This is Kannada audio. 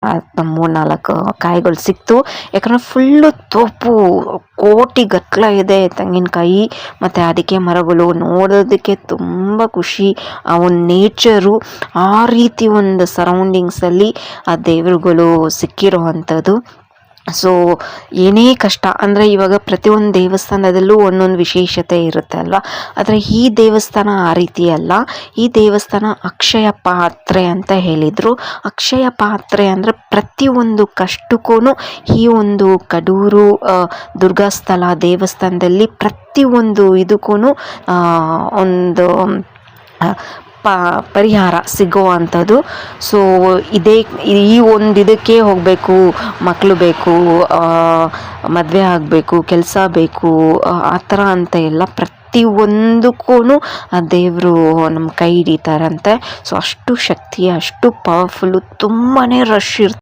ಮೂರು ನಾಲ್ಕು ಕಾಯಿಗಳು ಸಿಕ್ತು. ಯಾಕಂದರೆ ಫುಲ್ಲು ತೋಪು ಕೋಟಿ ಗಟ್ಟಲೆ ಇದೆ ತೆಂಗಿನಕಾಯಿ ಮತ್ತು ಅಡಿಕೆ ಮರಗಳು. ನೋಡೋದಕ್ಕೆ ತುಂಬ ಖುಷಿ. ಆ ಒಂದು ನೇಚರು, ಆ ರೀತಿ ಒಂದು ಸರೌಂಡಿಂಗ್ಸಲ್ಲಿ ಆ ದೇವರುಗಳು ಸಿಕ್ಕಿರೋ ಅಂಥದ್ದು. ಸೊ ಏನೇ ಕಷ್ಟ ಅಂದರೆ ಇವಾಗ ಪ್ರತಿಯೊಂದು ದೇವಸ್ಥಾನದಲ್ಲೂ ಒಂದೊಂದು ವಿಶೇಷತೆ ಇರುತ್ತೆ ಅಲ್ವಾ. ಆದರೆ ಈ ದೇವಸ್ಥಾನ ಆ ರೀತಿ ಅಲ್ಲ. ಈ ದೇವಸ್ಥಾನ ಅಕ್ಷಯ ಪಾತ್ರೆ ಅಂತ ಹೇಳಿದರು. ಅಕ್ಷಯ ಪಾತ್ರೆ ಅಂದರೆ ಪ್ರತಿಯೊಂದು ಕಷ್ಟಕ್ಕೂ ಈ ಒಂದು ಕಡೂರು ದುರ್ಗಾಸ್ಥಳ ದೇವಸ್ಥಾನದಲ್ಲಿ ಪ್ರತಿಯೊಂದು ಇದಕ್ಕೂ ಒಂದು ಪರಿಹಾರ ಸಿಗುವಂಥದ್ದು. ಸೊ ಈ ಒಂದು ಇದಕ್ಕೆ ಹೋಗಬೇಕು, ಮಕ್ಕಳು ಬೇಕು, ಮದುವೆ ಆಗಬೇಕು, ಕೆಲಸ ಬೇಕು, ಆ ಥರ ಅಂತ ಎಲ್ಲ ಪ್ರತಿಯೊಂದಕ್ಕೂ ಆ ದೇವರು ನಮ್ಮ ಕೈ ಹಿಡಿತಾರಂತೆ. ಸೊ ಅಷ್ಟು ಶಕ್ತಿ, ಅಷ್ಟು ಪವರ್ಫುಲ್ಲು, ತುಂಬಾ ರಶ್ ಇರ್ತಾರೆ.